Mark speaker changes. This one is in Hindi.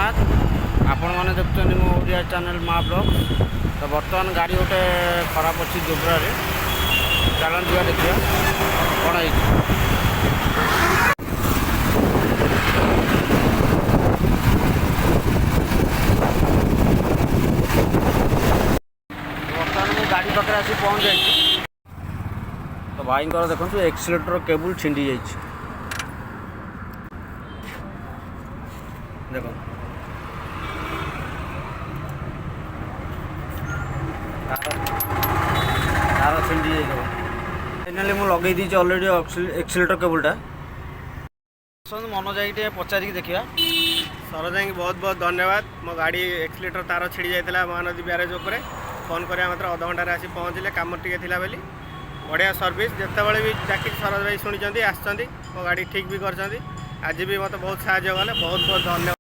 Speaker 1: जगन्नाथ आपण मैंने देखते मो ओडिया चैनल माँ ब्लॉग। तो बर्तमान गाड़ी गोटे खराब अच्छी जोब्रा चलन जा देखिए कौन है। बर्तमान मुझे गाड़ी पाखे आसी पहुँच जाइए। तो भाई देखो एक्सीलेटर केबुल छिंडी जाइए देखो तार छिंडी जाइए। फाइनाली मुझे लगे दी अलरेडी एक्सीलेटर केबुलटा मन जाए पचारि देखिए।
Speaker 2: सरोजा की बहुत बहुत धन्यवाद। मो गाड़ी एक्सीलेटर तार छिड़ी जाता महानदी ब्यारेज उपर फोन करा मात्र अध घंटे आसी पहुँचले कम टे बोली बढ़िया सर्विस जितेबाला भी डाक सरोज भाई शुणी आस गाड़ी ठीक भी कर आज भी मत बहुत साहय गले बहुत बहुत धन्यवाद।